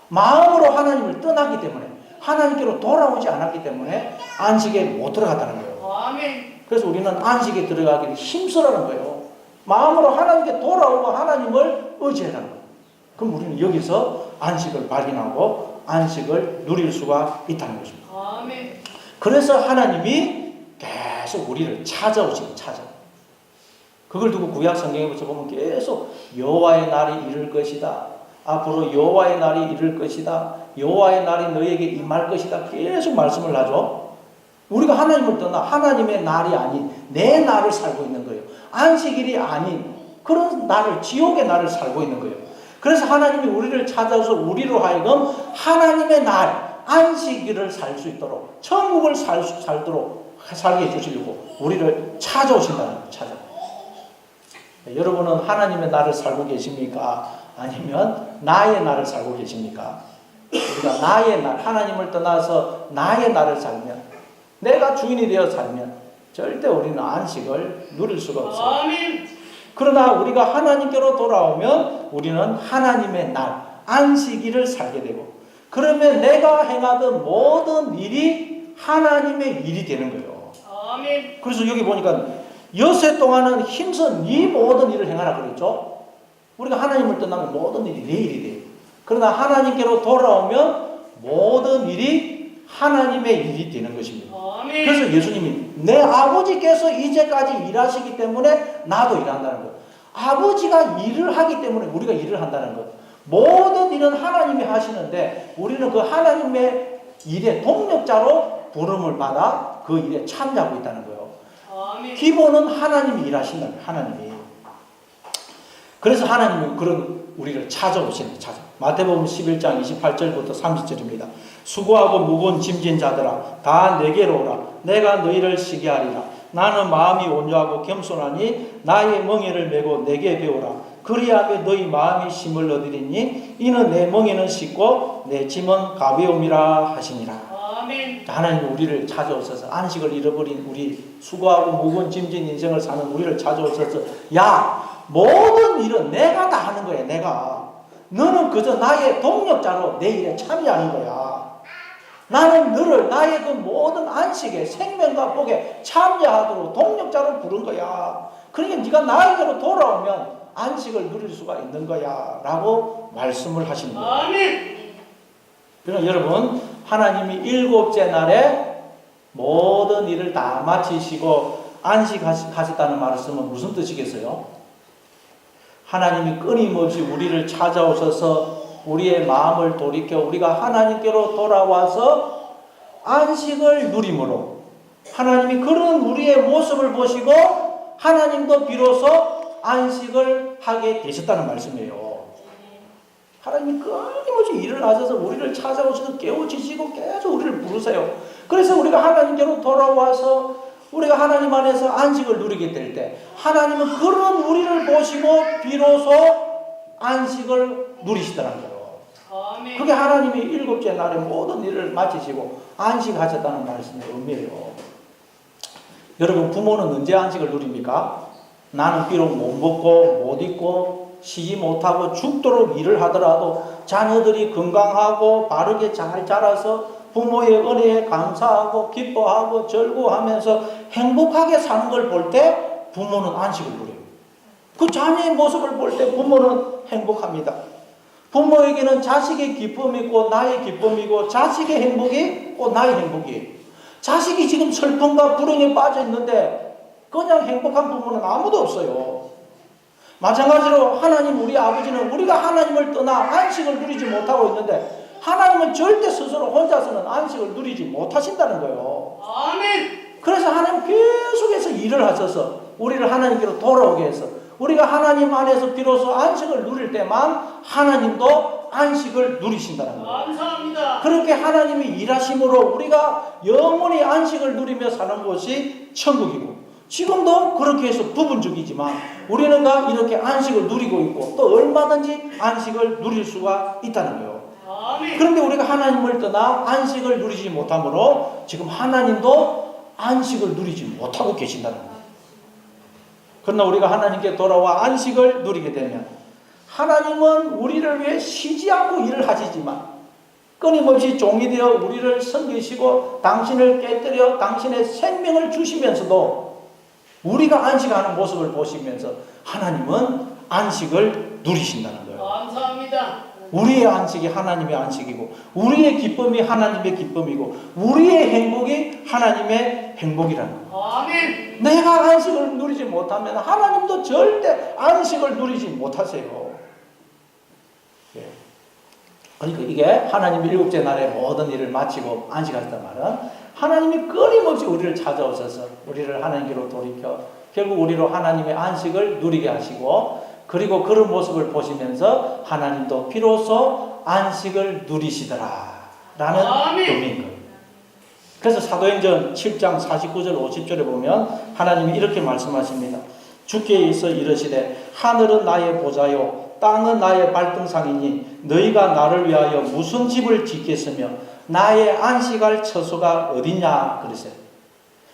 마음으로 하나님을 떠나기 때문에 하나님께로 돌아오지 않았기 때문에 안식에 못 들어갔다는 거예요.
아멘.
그래서 우리는 안식에 들어가기를 힘쓰라는 거예요. 마음으로 하나님께 돌아오고 하나님을 의지하라는 거예요. 그럼 우리는 여기서 안식을 발견하고 안식을 누릴 수가 있다는 것입니다.
아멘.
그래서 하나님이 계속 우리를 찾아오시고 그걸 두고 구약 성경에 보면 계속 여호와의 날이 이를 것이다. 앞으로 여호와의 날이 이를 것이다. 여호와의 날이 너에게 임할 것이다. 계속 말씀을 하죠. 우리가 하나님을 떠나 하나님의 날이 아닌 내 날을 살고 있는 거예요. 안식일이 아닌 그런 날을, 지옥의 날을 살고 있는 거예요. 그래서 하나님이 우리를 찾아서 우리로 하여금 하나님의 날, 안식일을 살 수 있도록 천국을 살게 해주시려고 우리를 찾아오신다는 거예요. 여러분은 하나님의 날을 살고 계십니까? 아니면 나의 날을 살고 계십니까? 우리가 나의 날, 하나님을 떠나서 나의 날을 살면, 내가 주인이 되어 살면 절대 우리는 안식을 누릴 수가 없어요.
아멘.
그러나 우리가 하나님께로 돌아오면 우리는 하나님의 날, 안식일을 살게 되고, 그러면 내가 행하던 모든 일이 하나님의 일이 되는 거예요.
아멘.
그래서 여기 보니까 여세 동안은 힘써 네 모든 일을 행하라 그랬죠. 우리가 하나님을 떠나면 모든 일이 내 일이 돼요. 그러나 하나님께로 돌아오면 모든 일이 하나님의 일이 되는 것입니다.
아멘.
그래서 예수님이 내 아버지께서 이제까지 일하시기 때문에 나도 일한다는 것. 아버지가 일을 하기 때문에 우리가 일을 한다는 것. 모든 일은 하나님이 하시는데 우리는 그 하나님의 일의 동력자로 부름을 받아 그 일에 참여하고 있다는 거예요.
아멘.
기본은 하나님이 일하신다는 거예요. 하나님이. 그래서 하나님은 그런 우리를 찾아오십니다. 마태복음 11장 28절부터 30절입니다. 수고하고 무거운 짐진 자들아 다 내게로 오라. 내가 너희를 쉬게 하리라. 나는 마음이 온유하고 겸손하니 나의 멍에를 메고 내게 배우라. 그리하면 너희 마음이 쉼을 얻으리니 이는 내 멍에는 쉽고 내 짐은 가벼움이라 하시니라.
아멘.
하나님이 우리를 찾아오셔서 안식을 잃어버린 우리 수고하고 무거운 짐진 인생을 사는 우리를 찾아오셔서 야 모든 일은 내가 다 하는 거야. 내가 너는 그저 나의 동력자로 내 일에 참여하는 거야. 나는 너를 나의 그 모든 안식에 생명과 복에 참여하도록 동력자로 부른 거야. 그러니까 네가 나에게로 돌아오면 안식을 누릴 수가 있는 거야 라고 말씀을 하시는 거예요.
아멘.
그러나 여러분 하나님이 7째 날에 모든 일을 다 마치시고 안식하셨다는 말을 쓰면 무슨 뜻이겠어요? 하나님이 끊임없이 우리를 찾아오셔서 우리의 마음을 돌이켜 우리가 하나님께로 돌아와서 안식을 누림으로 하나님이 그런 우리의 모습을 보시고 하나님도 비로소 안식을 하게 되셨다는 말씀이에요. 하나님이 끊임없이 일을 하셔서 우리를 찾아오셔서 깨우치시고 계속 우리를 부르세요. 그래서 우리가 하나님께로 돌아와서 우리가 하나님 안에서 안식을 누리게 될 때 하나님은 그런 우리를 보시고 비로소 안식을 누리시더라는 거예요.
아멘.
그게 하나님이 일곱째 날에 모든 일을 마치시고 안식하셨다는 말씀의 의미예요. 여러분, 부모는 언제 안식을 누립니까? 나는 비록 못 먹고 못 입고 쉬지 못하고 죽도록 일을 하더라도 자녀들이 건강하고 바르게 잘 자라서 부모의 은혜에 감사하고 기뻐하고 즐거워하면서 행복하게 사는 걸 볼 때 부모는 안식을 누려요. 그 자녀의 모습을 볼 때 부모는 행복합니다. 부모에게는 자식의 기쁨이 있고 나의 기쁨이고 자식의 행복이 꼭 나의 행복이에요. 자식이 지금 슬픔과 불행에 빠져 있는데 그냥 행복한 부모는 아무도 없어요. 마찬가지로 하나님, 우리 아버지는 우리가 하나님을 떠나 안식을 누리지 못하고 있는데 하나님은 절대 스스로 혼자서는 안식을 누리지 못하신다는 거예요.
아멘.
그래서 하나님 계속해서 일을 하셔서 우리를 하나님께로 돌아오게 해서 우리가 하나님 안에서 비로소 안식을 누릴 때만 하나님도 안식을 누리신다는 거예요.
감사합니다.
그렇게 하나님이 일하심으로 우리가 영원히 안식을 누리며 사는 곳이 천국이고, 지금도 그렇게 해서 부분적이지만 우리는 다 이렇게 안식을 누리고 있고 또 얼마든지 안식을 누릴 수가 있다는 거예요.
아멘.
그런데 우리가 하나님을 떠나 안식을 누리지 못하므로 지금 하나님도 안식을 누리지 못하고 계신다는 거예요. 그러나 우리가 하나님께 돌아와 안식을 누리게 되면 하나님은 우리를 위해 쉬지 않고 일을 하시지만 끊임없이 종이 되어 우리를 섬기시고 당신을 깨뜨려 당신의 생명을 주시면서도 우리가 안식하는 모습을 보시면서 하나님은 안식을 누리신다는 거예요.
감사합니다.
우리의 안식이 하나님의 안식이고 우리의 기쁨이 하나님의 기쁨이고 우리의 행복이 하나님의 행복이라는 거예요.
아멘.
내가 안식을 누리지 못하면 하나님도 절대 안식을 누리지 못하세요. 예. 그러니까 이게 하나님이 일곱째 날에 모든 일을 마치고 안식하셨단 말은 하나님이 끊임없이 우리를 찾아오셔서 우리를 하나님께로 돌이켜 결국 우리로 하나님의 안식을 누리게 하시고, 그리고 그런 모습을 보시면서 하나님도 비로소 안식을 누리시더라 라는 의미인 거예요. 그래서 사도행전 7장 49절 50절에 보면 하나님이 이렇게 말씀하십니다. 주께 있어 이르시되 하늘은 나의 보좌요 땅은 나의 발등상이니 너희가 나를 위하여 무슨 집을 짓겠으며 나의 안식할 처소가 어디냐 그러세요.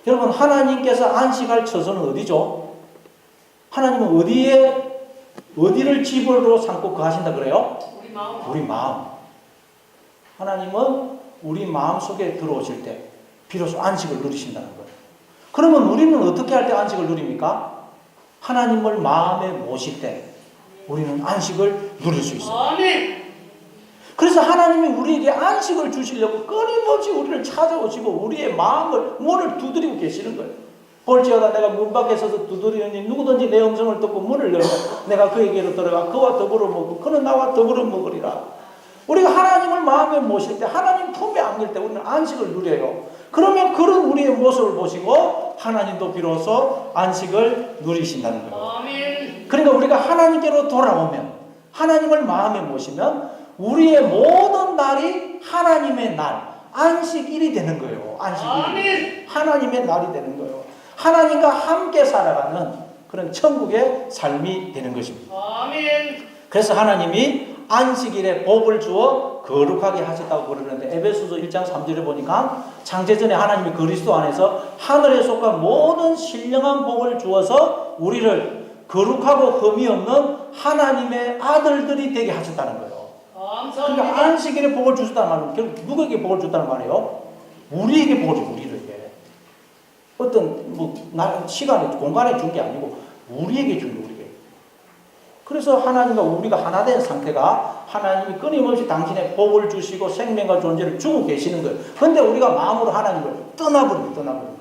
여러분, 하나님께서 안식할 처소는 어디죠? 하나님은 어디를 집으로 삼고 거하신다 그래요?
우리 마음.
우리 마음. 하나님은 우리 마음 속에 들어오실 때 비로소 안식을 누리신다는 거예요. 그러면 우리는 어떻게 할 때 안식을 누립니까? 하나님을 마음에 모실 때 우리는 안식을 누릴 수 있어요.
아멘.
그래서 하나님이 우리에게 안식을 주시려고 끊임없이 우리를 찾아오시고 우리의 문을 두드리고 계시는 거예요. 볼지어다 내가 문 밖에 서서 두드리니 누구든지 내 음성을 듣고 문을 열면 내가 그에게로 들어가 그와 더불어 먹고 그는 나와 더불어 먹으리라. 우리가 하나님을 마음에 모실 때 하나님 품에 안길 때 우리는 안식을 누려요. 그러면 그런 우리의 모습을 보시고 하나님도 비로소 안식을 누리신다는 거예요.
아멘.
그러니까 우리가 하나님께로 돌아오면 하나님을 마음에 모시면 우리의 모든 날이 하나님의 날, 안식일이 되는 거예요. 안식일.
아멘.
하나님의 날이 되는 거예요. 하나님과 함께 살아가는 그런 천국의 삶이 되는 것입니다.
아멘.
그래서 하나님이 안식일에 복을 주어 거룩하게 하셨다고 그러는데 에베소서 1장 3절에 보니까 창세전에 하나님이 그리스도 안에서 하늘에 속한 모든 신령한 복을 주어서 우리를 거룩하고 흠이 없는 하나님의 아들들이 되게 하셨다는 거예요.
감사합니다.
그러니까 안식일에 복을 주셨다는 말은 결국 누구에게 복을 줬다는 말이에요? 우리에게 복을 줘, 우리에게. 어떤 시간에 공간에 준 게 아니고 우리에게 준 거예요. 우리에게. 그래서 하나님과 우리가 하나 된 상태가 하나님이 끊임없이 당신의 복을 주시고 생명과 존재를 주고 계시는 거예요. 그런데 우리가 마음으로 하나님을 떠나버립니다.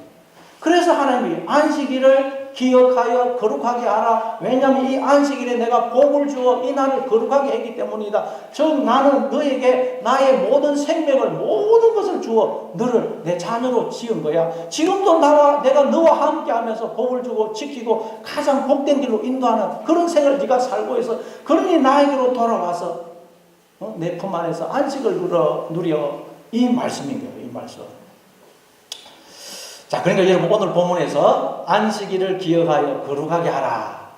그래서 하나님이 안식일을 기억하여 거룩하게 하라. 왜냐하면 이 안식일에 내가 복을 주어 이 날을 거룩하게 했기 때문이다. 즉 나는 너에게 나의 모든 생명을 모든 것을 주어 너를 내 자녀로 지은 거야. 지금도 내가 너와 함께 하면서 복을 주고 지키고 가장 복된 길로 인도하는 그런 생을 네가 살고 있어. 그러니 나에게로 돌아와서 내 품 안에서 안식을 누려 이 말씀인 거예요. 이 말씀. 자, 그러니까 여러분 오늘 본문에서 안식일을 기억하여 거룩하게 하라.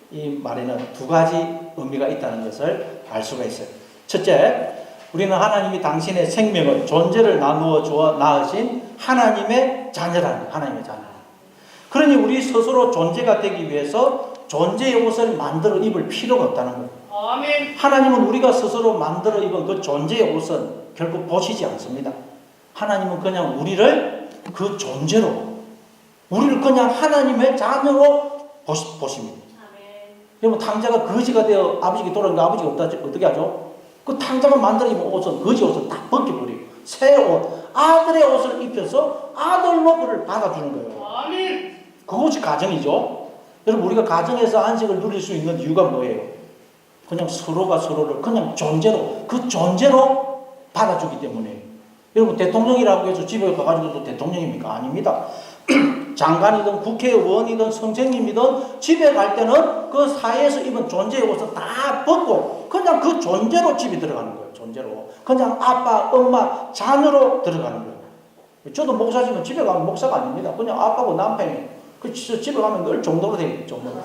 이 말에는 두 가지 의미가 있다는 것을 알 수가 있어요. 첫째, 우리는 하나님이 당신의 생명을, 존재를 나누어 주어 낳으신 하나님의 자녀라는 거예요. 하나님의 자녀. 그러니 우리 스스로 존재가 되기 위해서 존재의 옷을 만들어 입을 필요가 없다는 거예요.
아멘.
하나님은 우리가 스스로 만들어 입은 그 존재의 옷은 결국 보시지 않습니다. 하나님은 그냥 우리를 그 존재로, 우리를 그냥 하나님의 자녀로 보십니다. 여러분, 탕자가 거지가 되어 아버지께 돌아오니까 아버지가 어떻게 하죠? 그 탕자가 만들어 입은 옷은, 거지 옷을 다 벗겨버리고 새 옷, 아들의 옷을 입혀서 아들로 그를 받아주는 거예요.
아멘.
그것이 가정이죠. 여러분, 우리가 가정에서 안식을 누릴 수 있는 이유가 뭐예요? 그냥 서로가 서로를 그냥 존재로, 그 존재로 받아주기 때문에. 여러분, 대통령이라고 해서 집에 가가지고도 대통령입니까? 아닙니다. 장관이든 국회의원이든 선생님이든 집에 갈 때는 그 사회에서 입은 존재의 옷을 다 벗고 그냥 그 존재로 집에 들어가는 거예요. 존재로. 그냥 아빠, 엄마, 자녀로 들어가는 거예요. 저도 목사지만 집에 가면 목사가 아닙니다. 그냥 아빠고 남편이에요. 그 집에 가면 늘 정도로 돼요. 정도로.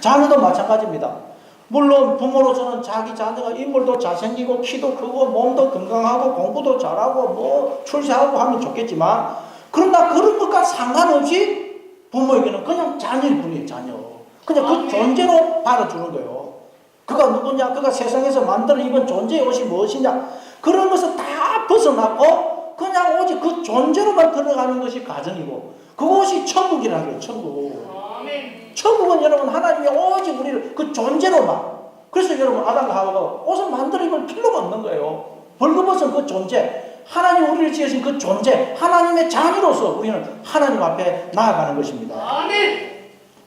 자녀도 마찬가지입니다. 물론 부모로서는 자기 자녀가 인물도 잘생기고 키도 크고 몸도 건강하고 공부도 잘하고 뭐 출세하고 하면 좋겠지만, 그러나 그런 것과 상관없이 부모에게는 그냥 자녀일 뿐이에요. 자녀. 그냥 그 존재로 받아주는 거예요. 그가 누구냐, 그가 세상에서 만들어 입은 존재의 옷이 무엇이냐, 그런 것을 다 벗어나고 그냥 오직 그 존재로만 들어가는 것이 가정이고, 그것이 천국이라는 거예요. 천국.
아멘.
천국은 여러분, 하나님이 오직 우리를 그 존재로만. 그래서 여러분, 아담과 하와가 옷을 만들어 입을 필요가 없는 거예요. 벌거벗은 그 존재, 하나님 우리를 지으신 그 존재, 하나님의 자녀로서 우리는 하나님 앞에 나아가는 것입니다.
아멘.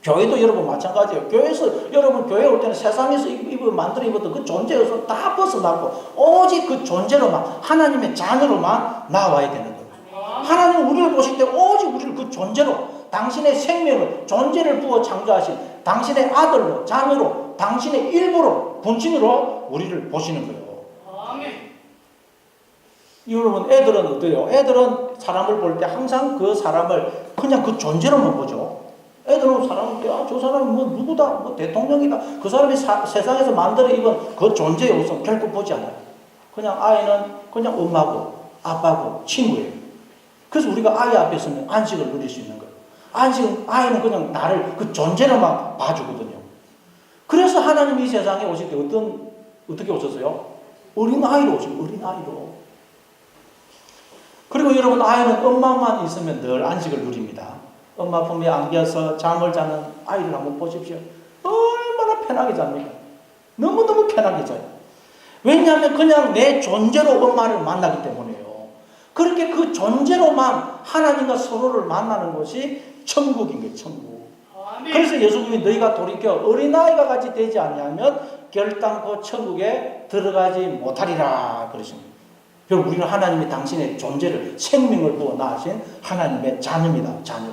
교회도 여러분 마찬가지예요. 교회에서, 여러분 교회 올 때는 세상에서 만들어 입었던 그 존재에서 다 벗어나고 오직 그 존재로만, 하나님의 자녀로만 나와야 되는 거예요. 하나님 우리를 보실 때 오직 우리를 그 존재로, 당신의 생명을, 존재를 부어 창조하신 당신의 아들로, 자녀로, 당신의 일부로, 분신으로 우리를 보시는 거예요.
아멘.
여러분, 애들은 어때요? 애들은 사람을 볼 때 항상 그 사람을 그냥 그 존재로만 보죠. 애들은 사람을 볼 때, 저 사람은 뭐 누구다, 뭐 대통령이다, 그 사람이 세상에서 만들어 입은 그 존재의 옷은 결코 보지 않아요. 그냥 아이는 그냥 엄마고 아빠고 친구예요. 그래서 우리가 아이 앞에 서면 안식을 누릴 수 있는 거예요. 아이는 그냥 나를 그 존재로만 봐주거든요. 그래서 하나님이 이 세상에 오실 때 어떻게 오셨어요? 어린아이로 오시고, 어린아이로. 그리고 여러분, 아이는 엄마만 있으면 늘 안식을 누립니다. 엄마 품에 안겨서 잠을 자는 아이를 한번 보십시오. 얼마나 편하게 잡니까? 너무너무 편하게 자요. 왜냐하면 그냥 내 존재로 엄마를 만나기 때문에요. 그렇게 그 존재로만 하나님과 서로를 만나는 것이 천국인 거예요. 천국.
아멘.
그래서 예수님이 너희가 돌이켜 어린아이가 같이 되지 않냐면 결단코 천국에 들어가지 못하리라 그러십니다. 여러분, 우리는 하나님이 당신의 존재를, 생명을 부어 낳으신 하나님의 자녀입니다. 자녀.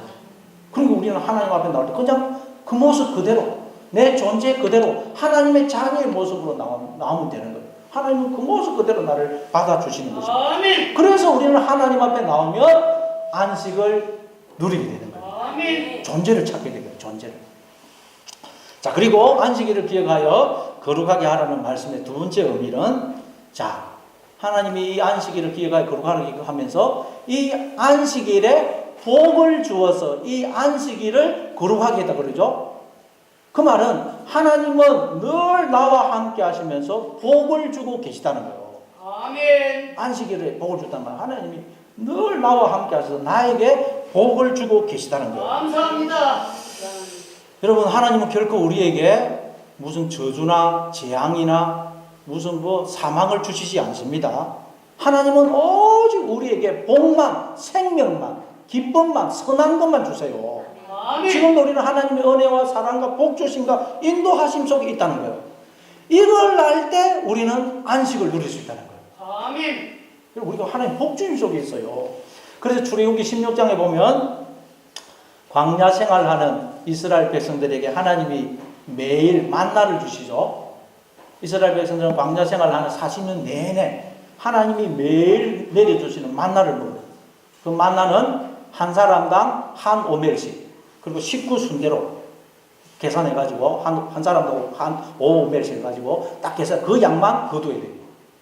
그리고 우리는 하나님 앞에 나올 때 그냥 그 모습 그대로, 내 존재 그대로 하나님의 자녀의 모습으로 나오면 되는 거예요. 하나님은 그 모습 그대로 나를 받아주시는 것입니다.
아멘.
그래서 우리는 하나님 앞에 나오면 안식을 누리게 되는 거예요.
아멘.
존재를 찾게 되고요. 존재를. 자, 그리고 안식일을 기억하여 거룩하게 하라는 말씀의 두 번째 의미는, 자, 하나님이 이 안식일을 기억하여 거룩하게 하면서 이 안식일에 복을 주어서 이 안식일을 거룩하게 했다 그러죠. 그 말은 하나님은 늘 나와 함께 하시면서 복을 주고 계시다는 거예요.
아멘.
안식일에 복을 줬단 말이에요. 하나님이 늘 나와 함께 하셔서 나에게 복을 주고 계시다는 거예요.
감사합니다.
여러분, 하나님은 결코 우리에게 무슨 저주나 재앙이나 무슨 뭐 사망을 주시지 않습니다. 하나님은 오직 우리에게 복만, 생명만, 기쁨만, 선한 것만 주세요.
아멘.
지금도 우리는 하나님의 은혜와 사랑과 복주심과 인도하심 속에 있다는 거예요. 이걸 알 때 우리는 안식을 누릴 수 있다는 거예요.
아멘.
우리가 하나님 복주심 속에 있어요. 그래서 출애굽기 16장에 보면 광야 생활하는 이스라엘 백성들에게 하나님이 매일 만나를 주시죠. 이스라엘 백성들은 광야 생활하는 40년 내내 하나님이 매일 내려주시는 만나를 먹어요. 그 만나는 한 사람당 한 오멜씩, 그리고 19순대로 계산해가지고 한 사람당 한 5오멜씩 해가지고 딱 계산, 그 양만 거둬야 돼요.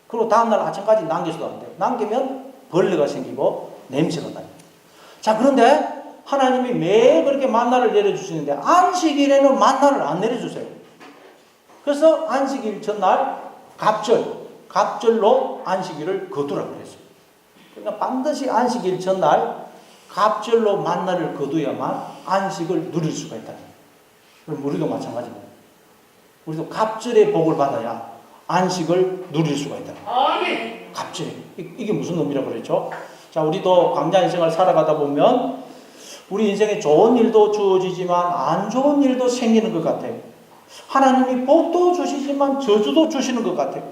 그리고 다음날 아침까지 남겨서도 안 돼요. 남기면 벌레가 생기고 냄새가 나요. 자, 그런데 하나님이 매일 그렇게 만나를 내려주시는데 안식일에는 만나를 안 내려주세요. 그래서 안식일 전날 갑절로 안식일을 거두라고 그랬어요. 그러니까 반드시 안식일 전날 갑절로 만나를 거두야만 안식을 누릴 수가 있다는 거예요. 그럼 우리도 마찬가지입니다. 우리도 갑절의 복을 받아야 안식을 누릴 수가 있다는 거예요.
아멘.
갑절에. 이게 무슨 의미라고 그랬죠? 자, 우리도 광야 인생을 살아가다 보면 우리 인생에 좋은 일도 주어지지만 안 좋은 일도 생기는 것 같아요. 하나님이 복도 주시지만 저주도 주시는 것 같아요.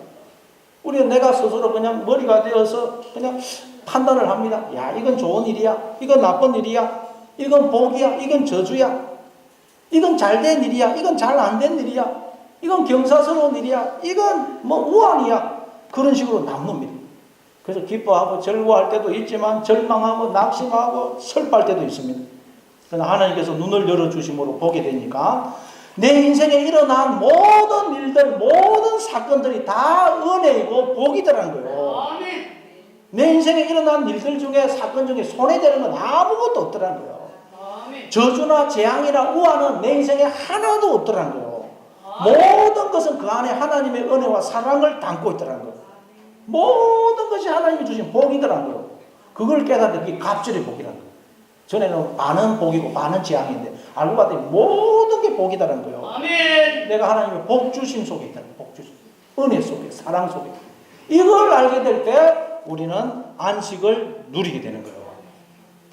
우리는 내가 스스로 그냥 머리가 되어서 그냥 판단을 합니다. 야, 이건 좋은 일이야. 이건 나쁜 일이야. 이건 복이야. 이건 저주야. 이건 잘된 일이야. 이건 잘 안 된 일이야. 이건 경사스러운 일이야. 이건 뭐 우환이야. 그런 식으로 나눕니다. 그래서 기뻐하고 즐거워할 때도 있지만 절망하고 낙심하고 슬퍼할 때도 있습니다. 그러나 하나님께서 눈을 열어주심으로 보게 되니까 내 인생에 일어난 모든 일들, 모든 사건들이 다 은혜이고 복이더라는 거예요.
아멘.
내 인생에 일어난 일들 중에 사건 중에 손해되는 건 아무것도 없더라는 거예요.
아멘.
저주나 재앙이나 우환은 내 인생에 하나도 없더라는 거예요. 모든 것은 그 안에 하나님의 은혜와 사랑을 담고 있더라는 거예요. 모든 것이 하나님이 주신 복이더라는 거예요. 그걸 깨닫는 게 갑절의 복이라는 거예요. 전에는 반은 복이고 반은 재앙인데 알고 봤더니 모든 게 복이다라는 거예요.
아멘.
내가 하나님의 복 주심 속에 있다는 거예요. 복 주심. 은혜 속에, 사랑 속에. 이걸 알게 될 때 우리는 안식을 누리게 되는 거예요.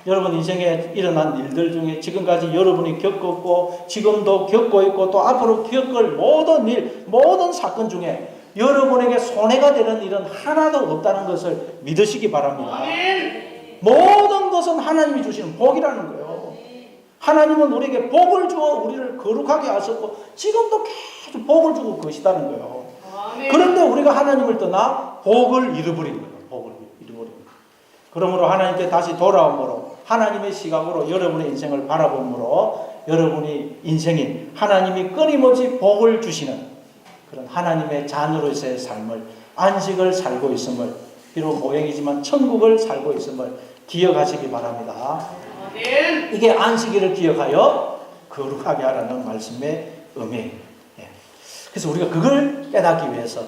여러분 인생에 일어난 일들 중에 지금까지 여러분이 겪었고 지금도 겪고 있고 또 앞으로 겪을 모든 일, 모든 사건 중에 여러분에게 손해가 되는 일은 하나도 없다는 것을 믿으시기 바랍니다.
아멘.
모든 것은 하나님이 주시는 복이라는 거예요. 하나님은 우리에게 복을 주어 우리를 거룩하게 하셨고 지금도 계속 복을 주고 계시다는 거예요.
아멘.
그런데 우리가 하나님을 떠나 복을 잃어버린 거예요. 복을 잃어버린 거예요. 그러므로 하나님께 다시 돌아옴으로 하나님의 시각으로 여러분의 인생을 바라봄으로 여러분이 인생이 하나님이 끊임없이 복을 주시는 그런 하나님의 자녀로서의 삶을 안식을 살고 있음을 비록 모형이지만 천국을 살고 있음을 기억하시기 바랍니다.
아멘.
이게 안식일을 기억하여 거룩하게 하라는 말씀의 의미예요. 그래서 우리가 그걸 깨닫기 위해서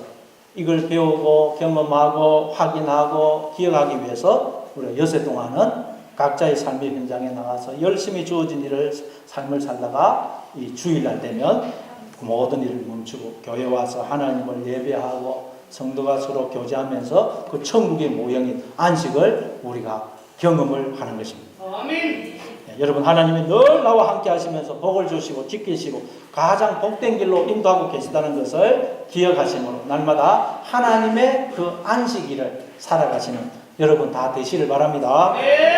이걸 배우고 경험하고 확인하고 기억하기 위해서 우리가 여세 동안은 각자의 삶의 현장에 나가서 열심히 주어진 일을 삶을 살다가 이 주일날 되면 모든 일을 멈추고 교회 와서 하나님을 예배하고 성도가 서로 교제하면서 그 천국의 모형인 안식을 우리가 경험을 하는 것입니다.
아멘.
여러분 하나님이 늘 나와 함께 하시면서 복을 주시고 지키시고 가장 복된 길로 인도하고 계시다는 것을 기억하심으로 날마다 하나님의 그 안식일을 살아가시는 여러분 다 되시를 바랍니다.
아멘.